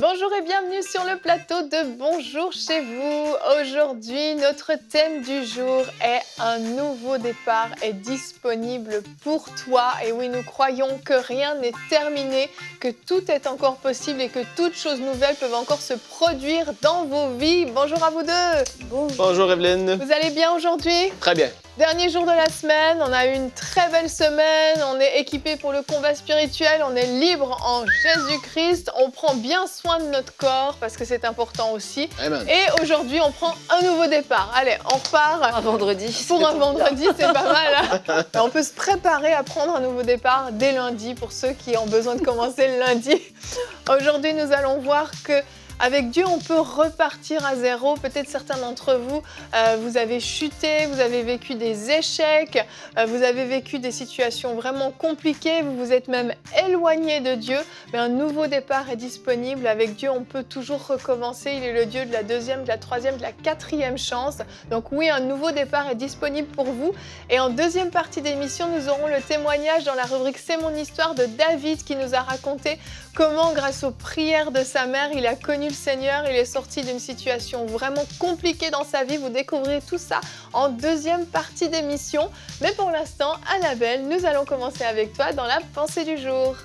Bonjour et bienvenue sur le plateau de Bonjour chez vous. Aujourd'hui, notre thème du jour est un nouveau départ est disponible pour toi. Et oui, nous croyons que rien n'est terminé, que tout est encore possible et que toutes choses nouvelles peuvent encore se produire dans vos vies. Bonjour à vous deux. Bonjour Evelyne. Vous allez bien aujourd'hui ? Très bien. Dernier jour de la semaine, on a eu une très belle semaine, on est équipé pour le combat spirituel, on est libre en Jésus-Christ, on prend bien soin de notre corps parce que c'est important aussi. Amen. Et aujourd'hui, on prend un nouveau départ. Allez, on repart. Un vendredi. Pour un vendredi, c'est pas mal. Hein. On peut se préparer à prendre un nouveau départ dès lundi pour ceux qui ont besoin de commencer le lundi. Aujourd'hui, nous allons voir que avec Dieu, on peut repartir à zéro. Peut-être certains d'entre vous, vous avez chuté, vous avez vécu des échecs, vous avez vécu des situations vraiment compliquées, vous vous êtes même éloigné de Dieu. Mais un nouveau départ est disponible. Avec Dieu, on peut toujours recommencer. Il est le Dieu de la deuxième, de la troisième, de la quatrième chance. Donc oui, un nouveau départ est disponible pour vous. Et en deuxième partie d'émission, nous aurons le témoignage dans la rubrique C'est mon histoire de David qui nous a raconté comment, grâce aux prières de sa mère, il a connu le Seigneur, il est sorti d'une situation vraiment compliquée dans sa vie. Vous découvrirez tout ça en deuxième partie d'émission. Mais pour l'instant, Annabelle, nous allons commencer avec toi dans la pensée du jour.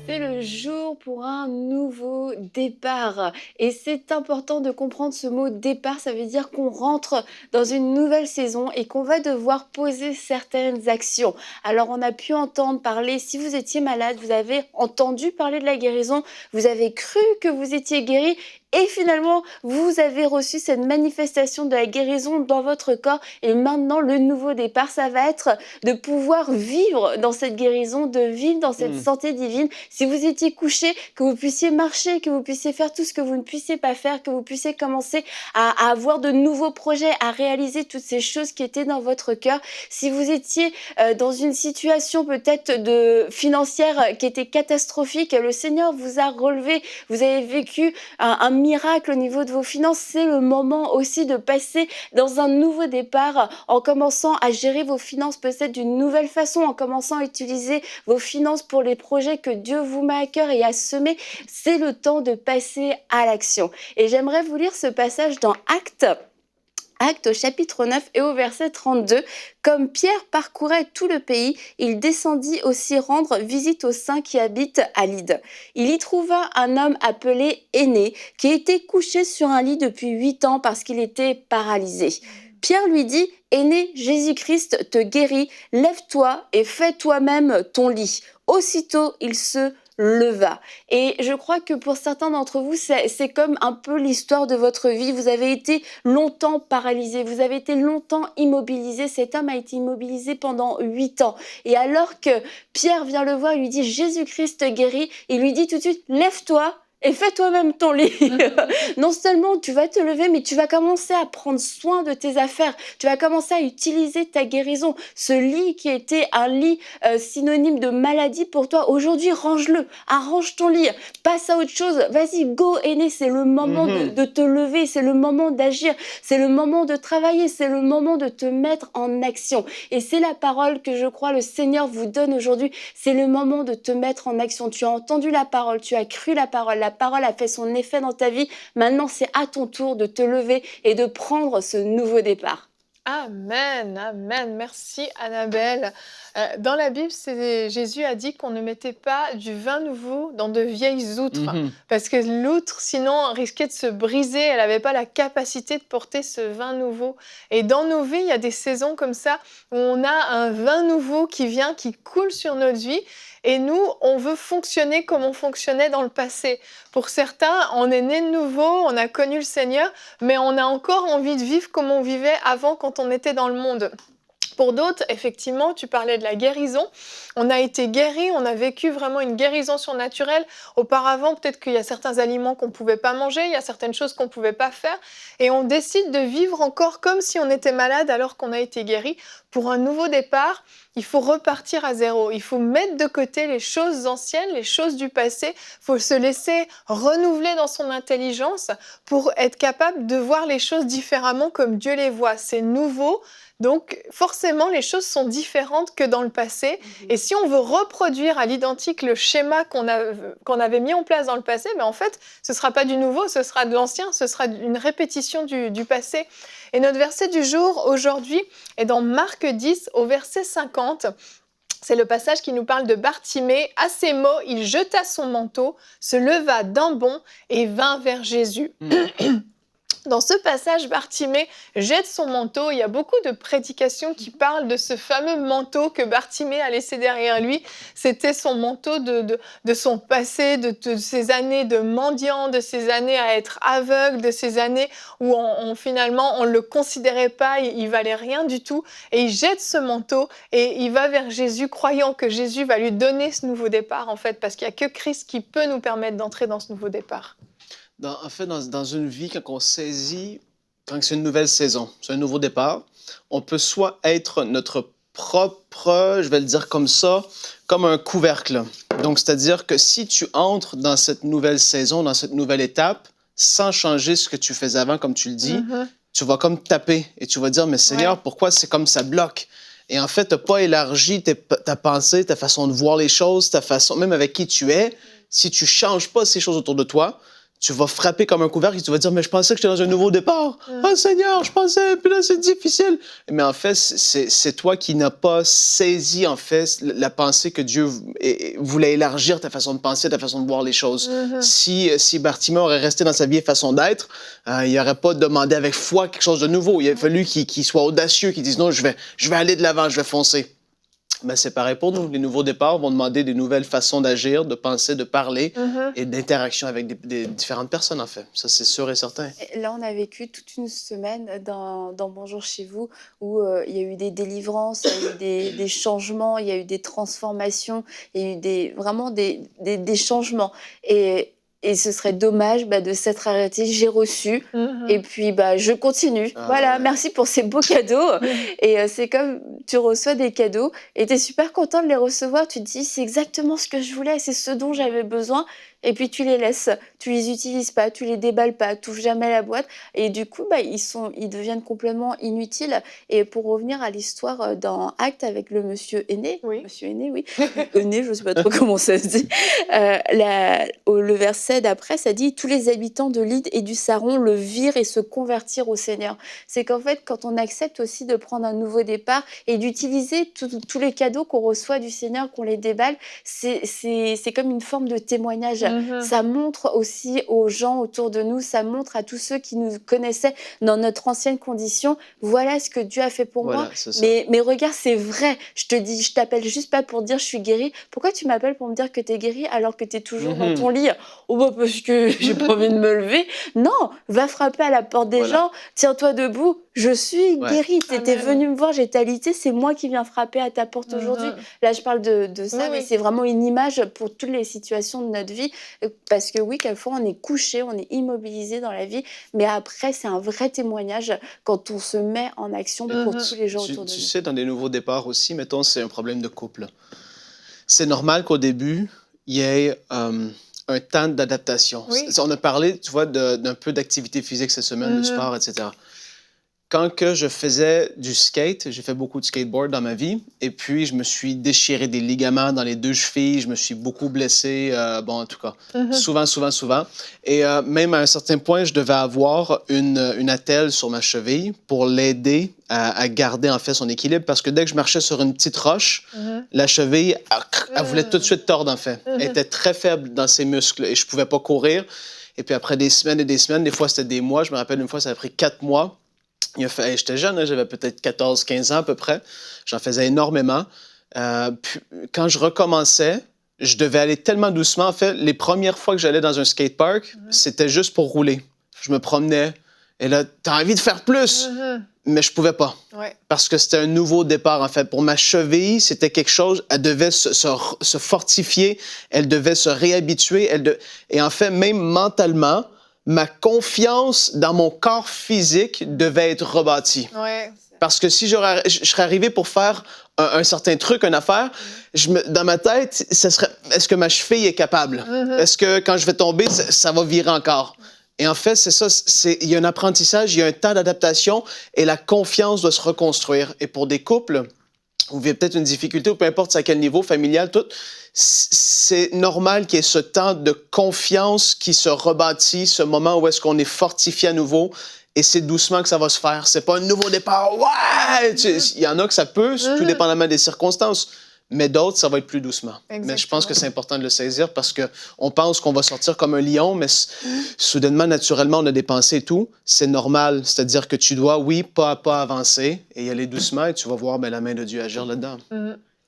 C'est le jour pour un nouveau départ. Et c'est important de comprendre ce mot départ. Ça veut dire qu'on rentre dans une nouvelle saison et qu'on va devoir poser certaines actions. Alors on a pu entendre parler, si vous étiez malade, vous avez entendu parler de la guérison, vous avez cru que vous étiez guéri. Et finalement, vous avez reçu cette manifestation de la guérison dans votre corps. Et maintenant, le nouveau départ, ça va être de pouvoir vivre dans cette guérison, de vivre dans cette santé divine. Si vous étiez couché, que vous puissiez marcher, que vous puissiez faire tout ce que vous ne puissiez pas faire, que vous puissiez commencer à avoir de nouveaux projets, à réaliser toutes ces choses qui étaient dans votre cœur. Si vous étiez dans une situation peut-être financière qui était catastrophique, le Seigneur vous a relevé, vous avez vécu un miracle au niveau de vos finances, c'est le moment aussi de passer dans un nouveau départ en commençant à gérer vos finances peut-être d'une nouvelle façon, en commençant à utiliser vos finances pour les projets que Dieu vous met à cœur et à semer. C'est le temps de passer à l'action. Et j'aimerais vous lire ce passage dans Actes au chapitre 9 et au verset 32. Comme Pierre parcourait tout le pays, il descendit aussi rendre visite aux saints qui habitent à Lyde. Il y trouva un homme appelé Énée, qui était couché sur un lit depuis 8 ans parce qu'il était paralysé. Pierre lui dit, Énée, Jésus-Christ te guérit, lève-toi et fais toi-même ton lit. Aussitôt, il se leva. Et je crois que pour certains d'entre vous, c'est comme un peu l'histoire de votre vie. Vous avez été longtemps paralysé, vous avez été longtemps immobilisé. Cet homme a été immobilisé pendant 8 ans. Et alors que Pierre vient le voir, il lui dit Jésus-Christ te guérit, il lui dit tout de suite, lève-toi et fais toi-même ton lit. Non seulement tu vas te lever, mais tu vas commencer à prendre soin de tes affaires. Tu vas commencer à utiliser ta guérison. Ce lit qui était un lit synonyme de maladie pour toi, aujourd'hui, range-le. Arrange ton lit. Passe à autre chose. Vas-y, go, Énée. C'est le moment de te lever. C'est le moment d'agir. C'est le moment de travailler. C'est le moment de te mettre en action. Et c'est la parole que je crois le Seigneur vous donne aujourd'hui. C'est le moment de te mettre en action. Tu as entendu la parole. Tu as cru la parole. La parole a fait son effet dans ta vie. Maintenant, c'est à ton tour de te lever et de prendre ce nouveau départ. Amen, amen. Merci Annabelle. Dans la Bible, Jésus a dit qu'on ne mettait pas du vin nouveau dans de vieilles outres. Parce que l'outre, sinon, risquait de se briser. Elle n'avait pas la capacité de porter ce vin nouveau. Et dans nos vies, il y a des saisons comme ça où on a un vin nouveau qui vient, qui coule sur notre vie. Et nous, on veut fonctionner comme on fonctionnait dans le passé. Pour certains, on est né de nouveau, on a connu le Seigneur, mais on a encore envie de vivre comme on vivait avant quand on était dans le monde. Pour d'autres, effectivement, tu parlais de la guérison. On a été guéris, on a vécu vraiment une guérison surnaturelle. Auparavant, peut-être qu'il y a certains aliments qu'on ne pouvait pas manger, il y a certaines choses qu'on ne pouvait pas faire. Et on décide de vivre encore comme si on était malade alors qu'on a été guéri. pour un nouveau départ, il faut repartir à zéro. Il faut mettre de côté les choses anciennes, les choses du passé. Il faut se laisser renouveler dans son intelligence pour être capable de voir les choses différemment comme Dieu les voit. C'est nouveau. Donc, forcément, les choses sont différentes que dans le passé. Et si on veut reproduire à l'identique le schéma qu'on avait mis en place dans le passé, en fait, ce ne sera pas du nouveau, ce sera de l'ancien, ce sera une répétition du passé. Et notre verset du jour, aujourd'hui, est dans Marc 10, au verset 50. C'est le passage qui nous parle de Bartimée. À ces mots, il jeta son manteau, se leva d'un bond et vint vers Jésus. Dans ce passage, Bartimée jette son manteau. Il y a beaucoup de prédications qui parlent de ce fameux manteau que Bartimée a laissé derrière lui. C'était son manteau de son passé, de ses années de mendiant, de ses années à être aveugle, de ces années où finalement on ne le considérait pas, il valait rien du tout. Et il jette ce manteau et il va vers Jésus, croyant que Jésus va lui donner ce nouveau départ, en fait, parce qu'il n'y a que Christ qui peut nous permettre d'entrer dans ce nouveau départ. En fait, dans une vie, quand on saisit, quand c'est une nouvelle saison, c'est un nouveau départ, on peut soit être notre propre, je vais le dire comme ça, comme un couvercle. Donc, c'est-à-dire que si tu entres dans cette nouvelle saison, dans cette nouvelle étape, sans changer ce que tu faisais avant, comme tu le dis, tu vas comme taper et tu vas dire, mais Seigneur, pourquoi c'est comme ça bloque? Et en fait, tu n'as pas élargi ta pensée, ta façon de voir les choses, ta façon, même avec qui tu es. Si tu ne changes pas ces choses autour de toi, tu vas frapper comme un couvercle et tu vas dire, mais je pensais que j'étais dans un nouveau départ. Oh Seigneur, je pensais, puis là, c'est difficile. Mais en fait, c'est toi qui n'as pas saisi, en fait, la pensée que Dieu voulait élargir ta façon de penser, ta façon de voir les choses. Si Bartimée aurait resté dans sa vieille façon d'être, il n'aurait pas demandé avec foi quelque chose de nouveau. Il a fallu qu'il soit audacieux, qu'il dise, non, je vais aller de l'avant, je vais foncer. Ben, c'est pareil pour nous. Les nouveaux départs vont demander des nouvelles façons d'agir, de penser, de parler et d'interaction avec des différentes personnes, en fait. Ça, c'est sûr et certain. Là, on a vécu toute une semaine dans Bonjour chez vous où il y a eu des délivrances, il y a eu des changements, il y a eu des transformations, il y a eu vraiment des changements. Et ce serait dommage de s'être arrêté. J'ai reçu et puis je continue. Voilà, merci pour ces beaux cadeaux. Et c'est comme tu reçois des cadeaux et tu es super content de les recevoir. Tu te dis, c'est exactement ce que je voulais, c'est ce dont j'avais besoin. Et puis tu les laisses, tu les utilises pas, tu les déballes pas, touche jamais la boîte. Et du coup, ils deviennent complètement inutiles. Et pour revenir à l'histoire dans Actes avec le monsieur aîné, monsieur aîné, oui, aîné, je sais pas trop comment ça se dit. Le verset d'après, ça dit, tous les habitants de Lydde et du Saron le virent et se convertirent au Seigneur. C'est qu'en fait, quand on accepte aussi de prendre un nouveau départ et d'utiliser tous les cadeaux qu'on reçoit du Seigneur, qu'on les déballe, c'est comme une forme de témoignage. Ça montre aussi aux gens autour de nous, ça montre à tous ceux qui nous connaissaient dans notre ancienne condition, voilà ce que Dieu a fait pour moi. Mais regarde, c'est vrai. Je t'appelle juste pas pour dire je suis guérie. Pourquoi tu m'appelles pour me dire que tu es guérie alors que tu es toujours dans ton lit? Parce que j'ai pas envie de me lever. Non, va frapper à la porte des gens, tiens-toi debout. Je suis guérie, tu étais venu me voir, j'étais alitée, c'est moi qui viens frapper à ta porte aujourd'hui. Là, je parle de ça, mais c'est vraiment une image pour toutes les situations de notre vie. Parce que oui, quelquefois, on est couché, on est immobilisé dans la vie, mais après, c'est un vrai témoignage quand on se met en action pour tous les gens autour de nous. Tu sais, dans des nouveaux départs aussi, mettons, c'est un problème de couple. C'est normal qu'au début, il y ait un temps d'adaptation. On a parlé, tu vois, d'un peu d'activité physique cette semaine, de sport, etc. Quand que je faisais du skate, j'ai fait beaucoup de skateboard dans ma vie, et puis je me suis déchiré des ligaments dans les 2 chevilles, je me suis beaucoup blessé, en tout cas, souvent. Et même à un certain point, je devais avoir une attelle sur ma cheville pour l'aider à garder en fait son équilibre, parce que dès que je marchais sur une petite roche, la cheville, elle voulait tout de suite tordre en fait. Elle était très faible dans ses muscles et je pouvais pas courir. Et puis après des semaines et des semaines, des fois c'était des mois, je me rappelle une fois, ça a pris 4 mois. J'étais jeune, j'avais peut-être 14-15 ans à peu près. J'en faisais énormément. Puis, quand je recommençais, je devais aller tellement doucement. En fait, les premières fois que j'allais dans un skatepark, c'était juste pour rouler. Je me promenais. Et là, t'as envie de faire plus, mais je pouvais pas. Parce que c'était un nouveau départ, en fait. Pour ma cheville, c'était quelque chose, elle devait se fortifier, elle devait se réhabituer. Et en fait, même mentalement, ma confiance dans mon corps physique devait être rebâtie. Parce que si je serais arrivé pour faire un certain truc, une affaire, dans ma tête, ça serait, est-ce que ma cheville est capable? Est-ce que quand je vais tomber, ça va virer encore? Et en fait, c'est ça, il y a un apprentissage, il y a un temps d'adaptation et la confiance doit se reconstruire. Et pour des couples, où il y a peut-être une difficulté, ou peu importe à quel niveau, familial, tout, c'est normal qu'il y ait ce temps de confiance qui se rebâtit, ce moment où est-ce qu'on est fortifié à nouveau, et c'est doucement que ça va se faire. C'est pas un nouveau départ, ouais! Il y en a que ça peut, tout dépendamment des circonstances, mais d'autres, ça va être plus doucement. Exactement. Mais je pense que c'est important de le saisir parce qu'on pense qu'on va sortir comme un lion, mais soudainement, naturellement, on a des pensées et tout. C'est normal. C'est-à-dire que tu dois, oui, pas à pas avancer et y aller doucement et tu vas voir la main de Dieu agir là-dedans.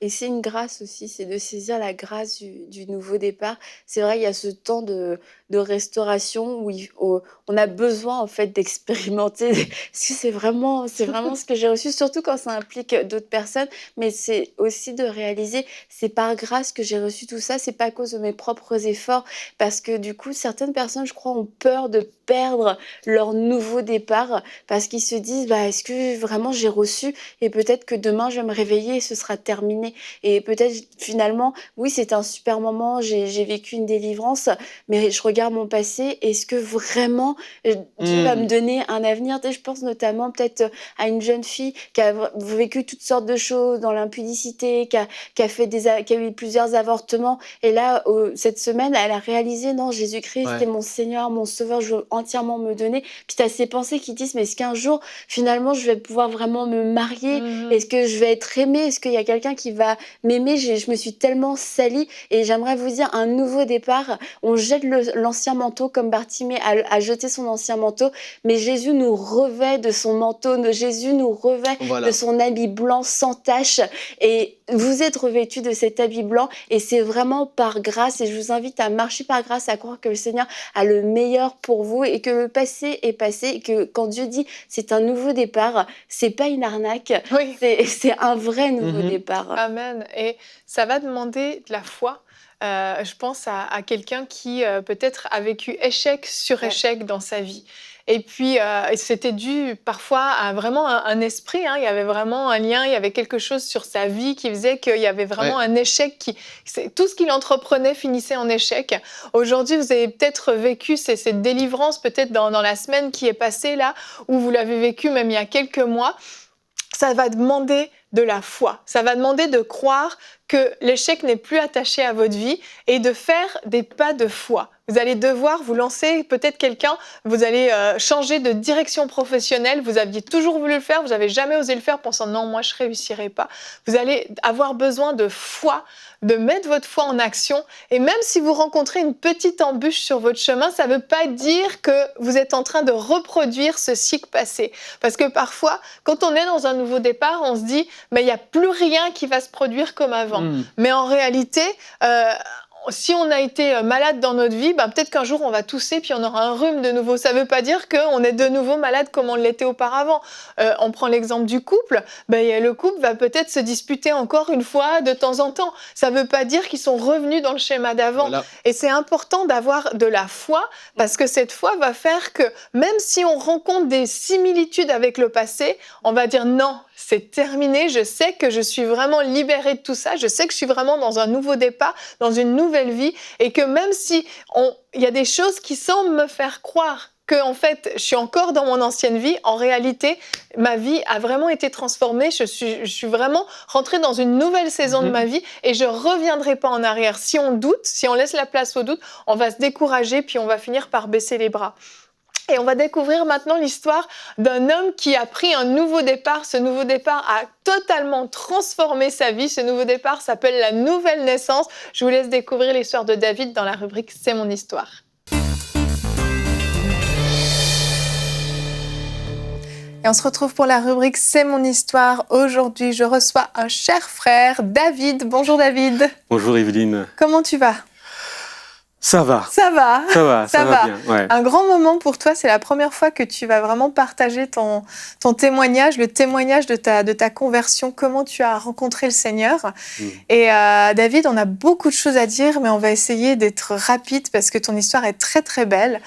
Et c'est une grâce aussi, c'est de saisir la grâce du nouveau départ. C'est vrai, il y a ce temps de restauration où on a besoin en fait d'expérimenter. Parce que c'est vraiment ce que j'ai reçu, surtout quand ça implique d'autres personnes. Mais c'est aussi de réaliser, c'est par grâce que j'ai reçu tout ça, c'est pas à cause de mes propres efforts. Parce que du coup, certaines personnes, je crois, ont peur de perdre leur nouveau départ parce qu'ils se disent, est-ce que vraiment j'ai reçu et peut-être que demain je vais me réveiller et ce sera terminé. Et peut-être finalement, oui, c'est un super moment, j'ai vécu une délivrance, mais je regarde mon passé, est-ce que vraiment Dieu va me donner un avenir? Je pense notamment peut-être à une jeune fille qui a vécu toutes sortes de choses dans l'impudicité, qui a eu plusieurs avortements, et là, cette semaine, elle a réalisé, non, Jésus-Christ est mon Seigneur, mon Sauveur, je veux entièrement me donner. Puis tu as ces pensées qui disent, mais est-ce qu'un jour, finalement, je vais pouvoir vraiment me marier? Est-ce que je vais être aimée? Est-ce qu'il y a quelqu'un qui va m'aimer? Je me suis tellement salie, et j'aimerais vous dire, un nouveau départ, on jette l'ancien manteau comme Bartimée a jeté son ancien manteau, mais Jésus nous revêt de son manteau, Jésus nous revêt de son habit blanc sans tache, et vous êtes revêtus de cet habit blanc, et c'est vraiment par grâce, et je vous invite à marcher par grâce, à croire que le Seigneur a le meilleur pour vous, et que le passé est passé, et que quand Dieu dit c'est un nouveau départ, c'est pas une arnaque, c'est un vrai nouveau départ. Amen. Et ça va demander de la foi. Je pense à quelqu'un qui peut-être a vécu échec sur échec dans sa vie. Et puis, c'était dû parfois à vraiment un esprit. Il y avait vraiment un lien, il y avait quelque chose sur sa vie qui faisait qu'il y avait vraiment un échec. Tout ce qu'il entreprenait finissait en échec. Aujourd'hui, vous avez peut-être vécu cette délivrance, peut-être dans la semaine qui est passée là, ou vous l'avez vécu même il y a quelques mois. Ça va demander de la foi. Ça va demander de croire que l'échec n'est plus attaché à votre vie et de faire des pas de foi. Vous allez devoir vous lancer, peut-être quelqu'un, vous allez changer de direction professionnelle, vous aviez toujours voulu le faire, vous n'avez jamais osé le faire pensant non, moi je ne réussirai pas. Vous allez avoir besoin de foi, de mettre votre foi en action, et même si vous rencontrez une petite embûche sur votre chemin, ça ne veut pas dire que vous êtes en train de reproduire ce cycle passé. Parce que parfois, quand on est dans un nouveau départ, on se dit mais il n'y a plus rien qui va se produire comme avant. Mais en réalité, si on a été malade dans notre vie, peut-être qu'un jour on va tousser puis on aura un rhume de nouveau. Ça ne veut pas dire qu'on est de nouveau malade comme on l'était auparavant. On prend l'exemple du couple. Le couple va peut-être se disputer encore une fois de temps en temps. Ça ne veut pas dire qu'ils sont revenus dans le schéma d'avant. Voilà. Et c'est important d'avoir de la foi parce que cette foi va faire que même si on rencontre des similitudes avec le passé, on va dire non, c'est terminé, je sais que je suis vraiment libérée de tout ça, je sais que je suis vraiment dans un nouveau départ, dans une nouvelle vie, et que même si il y a des choses qui semblent me faire croire que en fait, je suis encore dans mon ancienne vie, en réalité, ma vie a vraiment été transformée, je suis vraiment rentrée dans une nouvelle saison de ma vie et je ne reviendrai pas en arrière. Si on doute, si on laisse la place au doute, on va se décourager puis on va finir par baisser les bras. Et on va découvrir maintenant l'histoire d'un homme qui a pris un nouveau départ. Ce nouveau départ a totalement transformé sa vie. Ce nouveau départ s'appelle la nouvelle naissance. Je vous laisse découvrir l'histoire de David dans la rubrique « C'est mon histoire ». Et on se retrouve pour la rubrique « C'est mon histoire ». Aujourd'hui, je reçois un cher frère, David. Bonjour David. Bonjour Evelyne. Comment tu vas ? Ça va. Ça va. Ça va bien. Ouais. Un grand moment pour toi, c'est la première fois que tu vas vraiment partager ton témoignage, le témoignage de ta conversion, comment tu as rencontré le Seigneur. Et David, on a beaucoup de choses à dire, mais on va essayer d'être rapide parce que ton histoire est très très belle.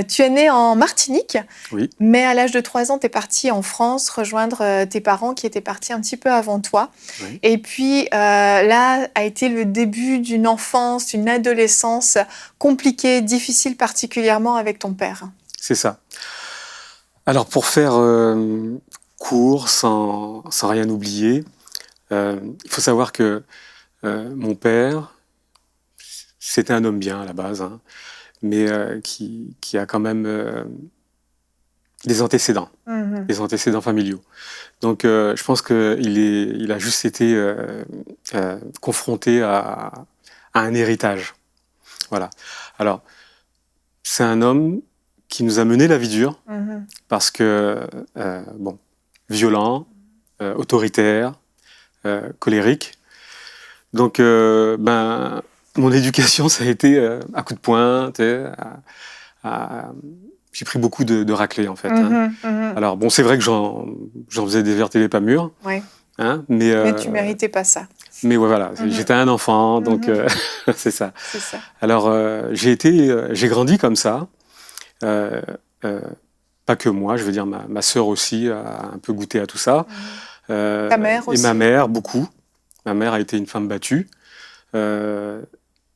Tu es né en Martinique, Oui. mais à l'âge de 3 ans, tu es parti en France rejoindre tes parents qui étaient partis un petit peu avant toi. Oui. Et puis là a été le début d'une enfance, d'une adolescence compliquée, difficile, particulièrement avec ton père. C'est ça. Alors pour faire court, sans rien oublier, il faut savoir que mon père, c'était un homme bien à la base, hein, mais qui a quand même des antécédents familiaux. Donc je pense qu'il a juste été confronté à un héritage. Voilà. Alors, c'est un homme qui nous a mené la vie dure, parce que, violent, autoritaire, colérique. Donc, mon éducation, ça a été à coups de poing, j'ai pris beaucoup de raclées, en fait. Alors, bon, c'est vrai que j'en faisais des vertes et des pas mûres. Ouais. Hein, mais tu méritais pas ça. Mais ouais, voilà, j'étais un enfant, donc c'est ça. C'est ça. Alors, j'ai grandi comme ça. Pas que moi, je veux dire, ma sœur aussi a un peu goûté à tout ça. Ta mère aussi. Et ma mère, beaucoup. Ma mère a été une femme battue. À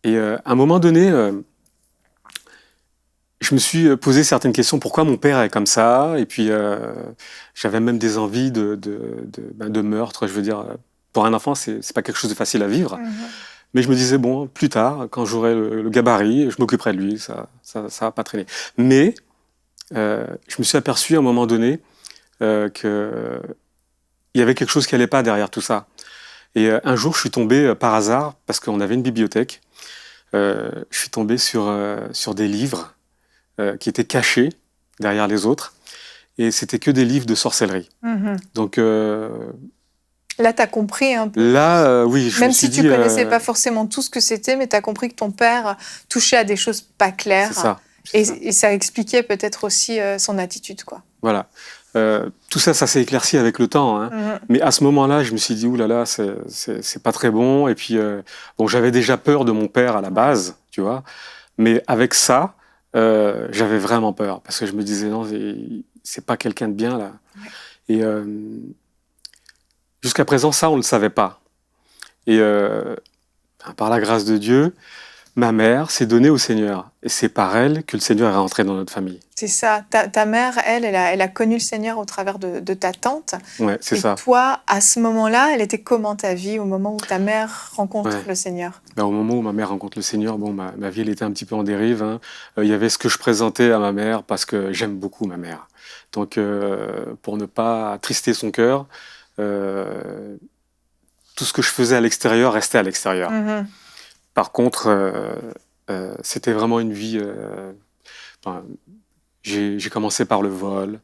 un moment donné, je me suis posé certaines questions. Pourquoi mon père est comme ça? Et puis, j'avais même des envies de meurtre. Je veux dire, pour un enfant, c'est pas quelque chose de facile à vivre. Mais je me disais, bon, plus tard, quand j'aurai le gabarit, je m'occuperai de lui. Ça va pas traîner. Mais je me suis aperçu à un moment donné qu'il y avait quelque chose qui allait pas derrière tout ça. Et un jour, je suis tombé par hasard, parce qu'on avait une bibliothèque, je suis tombé sur des livres qui étaient cachés derrière les autres, et c'était que des livres de sorcellerie. Donc là, tu as compris un peu. Là, oui, je Même me suis si tu dit, connaissais pas forcément tout ce que c'était, mais tu as compris que ton père touchait à des choses pas claires. C'est ça. Et ça expliquait peut-être aussi son attitude, quoi. Voilà. Tout ça s'est éclairci avec le temps. Hein. Mais à ce moment-là, je me suis dit, oulala, c'est pas très bon. Et puis, bon, j'avais déjà peur de mon père à la base, tu vois. Mais avec ça, j'avais vraiment peur. Parce que je me disais, non, c'est pas quelqu'un de bien, là. Ouais. Et jusqu'à présent, ça, on le savait pas. Et par la grâce de Dieu, ma mère s'est donnée au Seigneur. Et c'est par elle que le Seigneur est rentré dans notre famille. C'est ça. Ta mère, elle a connu le Seigneur au travers de ta tante. Ouais, c'est ça. Et toi, à ce moment-là, elle était comment ta vie, au moment où ta mère rencontre le Seigneur? Au moment où ma mère rencontre le Seigneur, bon, ma vie, elle était un petit peu en dérive. Hein. Il y avait ce que je présentais à ma mère, parce que j'aime beaucoup ma mère. Donc, pour ne pas attrister son cœur, tout ce que je faisais à l'extérieur restait à l'extérieur. Par contre, c'était vraiment une vie... j'ai commencé par le vol,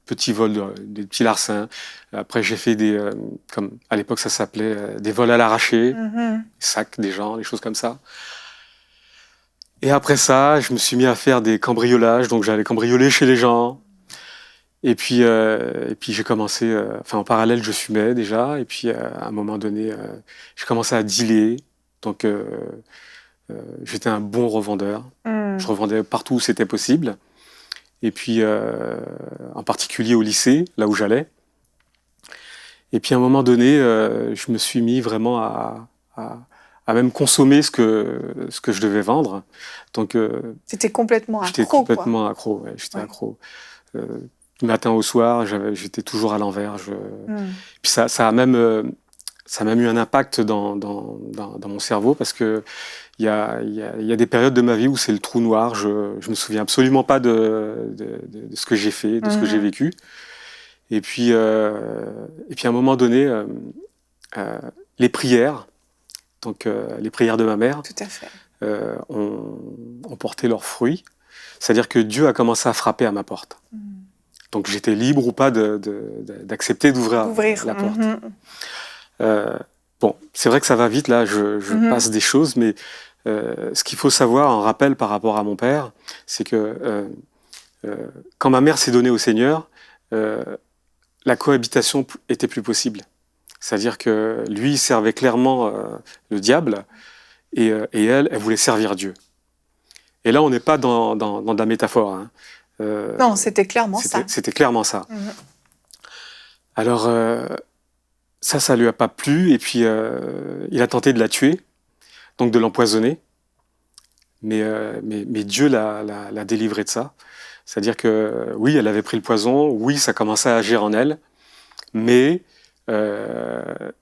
petit vol, des petits larcins. Après, j'ai fait comme à l'époque ça s'appelait, des vols à l'arraché, sacs des gens, des choses comme ça. Et après ça, je me suis mis à faire des cambriolages, donc j'allais cambrioler chez les gens. Et puis j'ai commencé, en parallèle, je fumais déjà. Et puis, à un moment donné, j'ai commencé à dealer. Donc, j'étais un bon revendeur. Je revendais partout où c'était possible. Et puis, en particulier au lycée, là où j'allais. Et puis, à un moment donné, je me suis mis vraiment à même consommer ce que je devais vendre. Donc, c'était complètement accro. J'étais complètement accro, ouais, j'étais accro. Du matin au soir, j'étais toujours à l'envers. Puis ça a même eu un impact dans mon cerveau, parce que il y a des périodes de ma vie où c'est le trou noir. Je me souviens absolument pas de ce que j'ai fait, de ce que j'ai vécu. Et puis à un moment donné, les prières, donc les prières de ma mère, tout à fait, ont porté leurs fruits. C'est-à-dire que Dieu a commencé à frapper à ma porte. Donc j'étais libre ou pas d'accepter d'ouvrir la porte. Bon, c'est vrai que ça va vite, là, je passe des choses, mais ce qu'il faut savoir en rappel par rapport à mon père, c'est que quand ma mère s'est donnée au Seigneur, la cohabitation était plus possible. C'est-à-dire que lui, il servait clairement le diable et elle voulait servir Dieu. Et là, on n'est pas dans de la métaphore. Hein. Non, c'était clairement ça. C'était clairement ça. Alors, ça lui a pas plu et puis il a tenté de la tuer, donc de l'empoisonner. Mais Dieu l'a délivrée de ça. C'est-à-dire que oui, elle avait pris le poison, oui, ça commençait à agir en elle, mais elle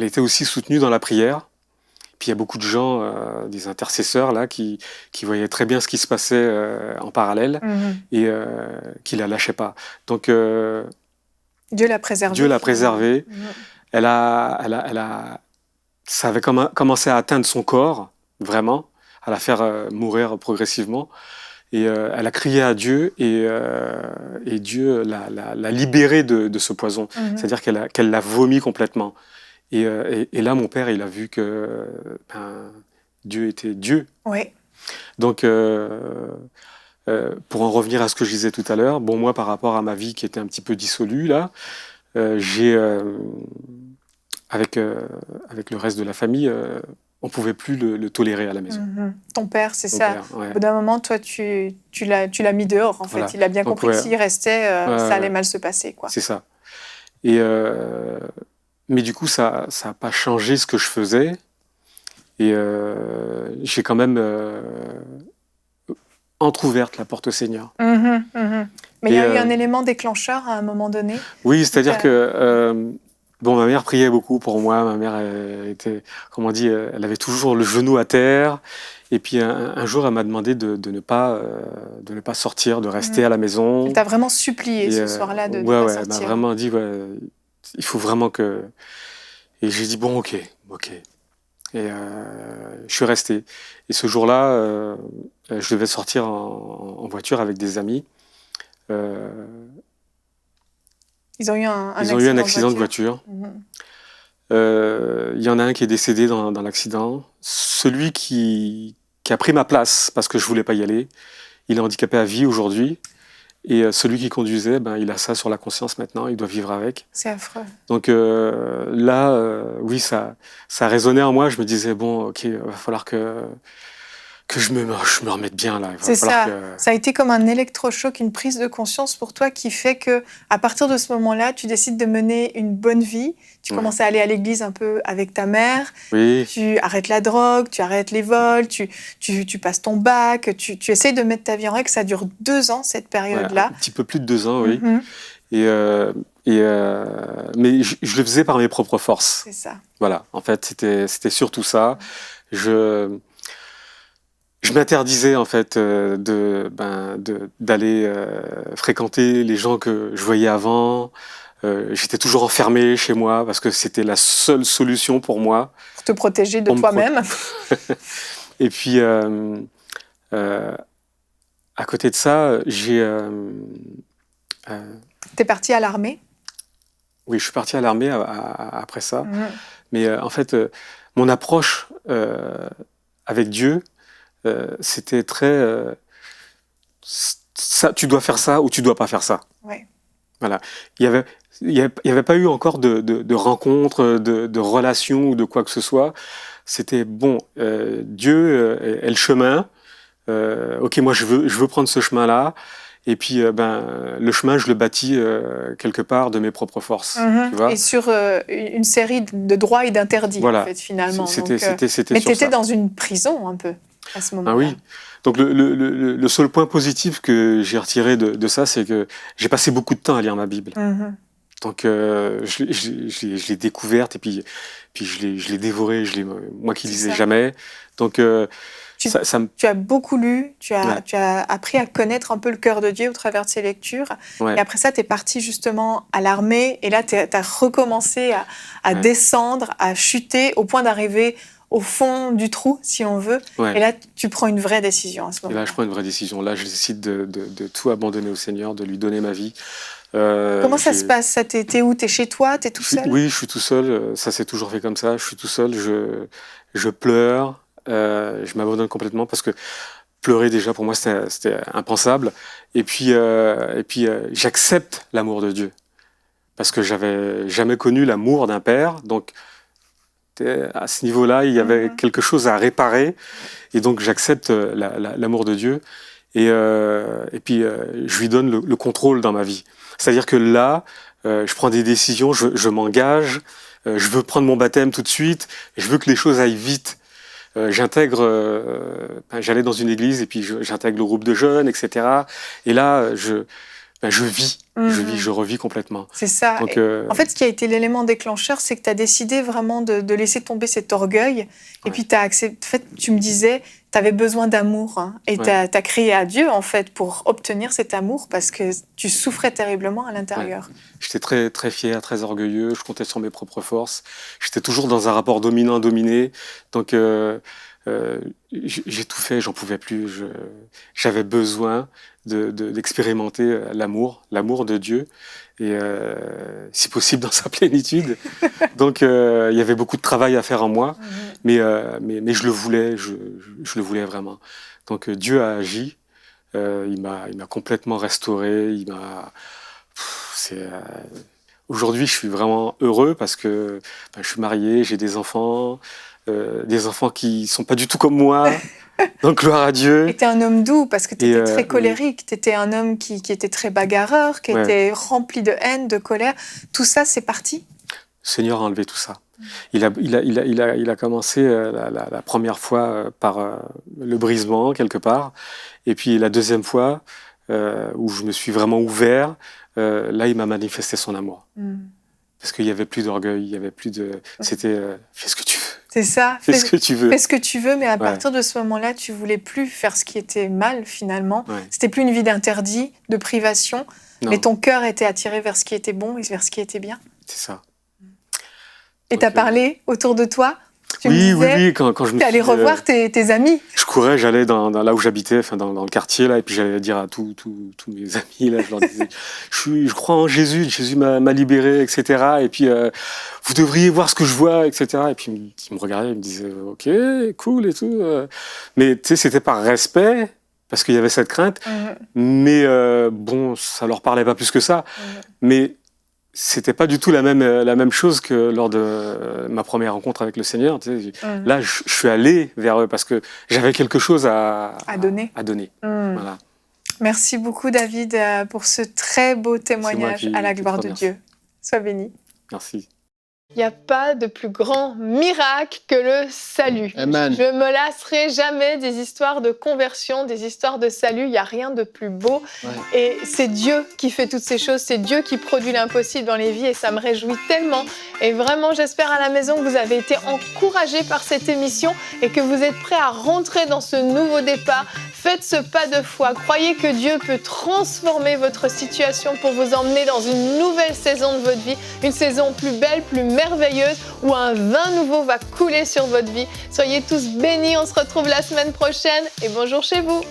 était aussi soutenue dans la prière. Puis il y a beaucoup de gens, des intercesseurs là, qui voyaient très bien ce qui se passait en parallèle et qui la lâchaient pas. Donc Dieu l'a préservée. Dieu l'a préservée. Ça avait commencé à atteindre son corps, vraiment, à la faire mourir progressivement. Et elle a crié à Dieu et Dieu l'a libérée de ce poison. C'est-à-dire qu'elle l'a vomi complètement. Et là, mon père, il a vu que Dieu était Dieu. Oui. Donc, pour en revenir à ce que je disais tout à l'heure, bon, moi, par rapport à ma vie qui était un petit peu dissolue, là, j'ai, avec le reste de la famille, on ne pouvait plus le tolérer à la maison. Ton père, c'est ça. Père, ouais. Au bout d'un moment, toi, tu l'as mis dehors, en fait. Voilà. Il a bien compris que s'il restait, ça allait mal se passer, quoi. C'est ça. Et... mais du coup, ça n'a pas changé ce que je faisais. Et j'ai quand même entrouverte la porte au Seigneur. Mais il y a eu un élément déclencheur à un moment donné. Oui, c'est-à-dire que ma mère priait beaucoup pour moi. Ma mère était, comment on dit, elle avait toujours le genou à terre. Et puis un jour, elle m'a demandé de ne pas sortir, de rester à la maison. Elle t'a vraiment supplié ce soir-là de ne pas sortir. Elle m'a vraiment dit... il faut vraiment que... Et j'ai dit, bon, ok. Et je suis resté. Et ce jour-là, je devais sortir en voiture avec des amis. Ils ont eu un accident de voiture. Il y en a un qui est décédé dans l'accident. Celui qui a pris ma place, parce que je ne voulais pas y aller, il est handicapé à vie aujourd'hui. Et celui qui conduisait, il a ça sur la conscience maintenant, il doit vivre avec. C'est affreux. Donc là, oui, ça résonnait en moi. Je me disais, bon, ok, il va falloir que je me remette bien là. C'est ça. Ça a été comme un électrochoc, une prise de conscience pour toi qui fait que, à partir de ce moment-là, tu décides de mener une bonne vie. Tu commences à aller à l'église un peu avec ta mère. Oui. Tu arrêtes la drogue, tu arrêtes les vols, tu passes ton bac, tu essayes de mettre ta vie en règle. Ça dure 2 ans, cette période-là. Un petit peu plus de 2 ans, oui. Mais je le faisais par mes propres forces. C'est ça. Voilà, en fait, c'était surtout ça. Je m'interdisais en fait d'aller fréquenter les gens que je voyais avant. J'étais toujours enfermé chez moi parce que c'était la seule solution pour moi. Pour te protéger de toi-même. Et puis, à côté de ça, T'es parti à l'armée ? Oui, je suis parti à l'armée après ça. Mais en fait, mon approche avec Dieu, c'était très... ça, tu dois faire ça ou tu dois pas faire ça. Ouais. Voilà. Il y avait pas eu encore de rencontres, de relations ou de quoi que ce soit. C'était bon, Dieu est le chemin. Ok, moi je veux prendre ce chemin-là. Et puis, le chemin, je le bâtis quelque part de mes propres forces. Tu vois. Et sur une série de droits et d'interdits, voilà. En fait, finalement. C'était mais tu étais dans une prison, un peu, à ce moment-là. Ah oui. Donc, le seul point positif que j'ai retiré de ça, c'est que j'ai passé beaucoup de temps à lire ma Bible. Donc, je l'ai découverte et puis je l'ai dévorée. Moi qui lisais jamais. Donc... Tu as beaucoup lu, tu as appris à connaître un peu le cœur de Dieu au travers de ces lectures. Ouais. Et après ça, tu es parti justement à l'armée. Et là, tu as recommencé à descendre, à chuter, au point d'arriver au fond du trou, si on veut. Ouais. Et là, tu prends une vraie décision à ce moment-là. Et là, je prends une vraie décision. Là, je décide de tout abandonner au Seigneur, de lui donner ma vie. Comment ça se passe ? T'es où ? T'es chez toi ? T'es tout seul ? Oui, je suis tout seul. Ça s'est toujours fait comme ça. Je suis tout seul. Je pleure. je m'abandonne complètement parce que pleurer déjà pour moi c'était impensable. Et puis j'accepte l'amour de Dieu parce que j'avais jamais connu l'amour d'un père. Donc à ce niveau-là, il y avait quelque chose à réparer. Et donc j'accepte l'amour de Dieu. Et puis je lui donne le contrôle dans ma vie. C'est-à-dire que là, je prends des décisions, je m'engage, je veux prendre mon baptême tout de suite, je veux que les choses aillent vite. J'allais dans une église et puis j'intègre le groupe de jeunes, etc. Et là, je vis, je revis complètement. C'est ça. Donc, en fait, ce qui a été l'élément déclencheur, c'est que tu as décidé vraiment de laisser tomber cet orgueil. Et puis, tu as accepté. En fait, tu me disais, tu avais besoin d'amour. Hein, et tu as crié à Dieu, en fait, pour obtenir cet amour parce que tu souffrais terriblement à l'intérieur. Ouais. J'étais très, très fier, très orgueilleux. Je comptais sur mes propres forces. J'étais toujours dans un rapport dominant-dominé. Donc, j'ai tout fait, j'en pouvais plus. J'avais besoin d'expérimenter l'amour de Dieu, et si possible dans sa plénitude. Donc il y avait beaucoup de travail à faire en moi, mais je le voulais, je le voulais vraiment. Donc Dieu a agi, il m'a complètement restauré, aujourd'hui je suis vraiment heureux parce que je suis marié, j'ai des enfants qui sont pas du tout comme moi. Donc, gloire à Dieu. Et t'es un homme doux parce que t'étais très colérique. T'étais un homme qui était très bagarreur, qui était rempli de haine, de colère. Tout ça, c'est parti. Le Seigneur a enlevé tout ça. Il a commencé la première fois par le brisement, quelque part. Et puis, la deuxième fois, où je me suis vraiment ouvert, là, il m'a manifesté son amour. Parce qu'il n'y avait plus d'orgueil, il n'y avait plus de... C'était fais ce que tu veux. C'est ça. Fais ce que tu veux. Fais ce que tu veux, mais à partir de ce moment-là, tu voulais plus faire ce qui était mal, finalement. C'était plus une vie d'interdit, de privation, mais ton cœur était attiré vers ce qui était bon et vers ce qui était bien. C'est ça. Et tu as parlé autour de toi? Oui, quand je me suis... T'es allé revoir tes amis? Je courais, j'allais dans là où j'habitais, dans le quartier, là, et puis j'allais dire à tous mes amis, là, je leur disais, je crois en Jésus, Jésus m'a libéré, etc. Et puis, vous devriez voir ce que je vois, etc. Et puis, ils me regardaient, ils me disaient, ok, cool et tout. Mais, tu sais, c'était par respect, parce qu'il y avait cette crainte. Mais, bon, ça leur parlait pas plus que ça. Mais c'était pas du tout la même chose que lors de ma première rencontre avec le Seigneur. Tu sais. Là, je suis allé vers eux parce que j'avais quelque chose à donner. Voilà. Merci beaucoup, David, pour ce très beau témoignage à la gloire de Dieu. Sois béni. Merci. Il n'y a pas de plus grand miracle que le salut. Amen. Je ne me lasserai jamais des histoires de conversion, des histoires de salut. Il n'y a rien de plus beau. Et c'est Dieu qui fait toutes ces choses. C'est Dieu qui produit l'impossible dans les vies. Et ça me réjouit tellement. Et vraiment, j'espère à la maison que vous avez été encouragés par cette émission et que vous êtes prêts à rentrer dans ce nouveau départ. Faites ce pas de foi. Croyez que Dieu peut transformer votre situation pour vous emmener dans une nouvelle saison de votre vie. Une saison plus belle, plus merveilleuse, où un vin nouveau va couler sur votre vie. Soyez tous bénis, on se retrouve la semaine prochaine et bonjour chez vous.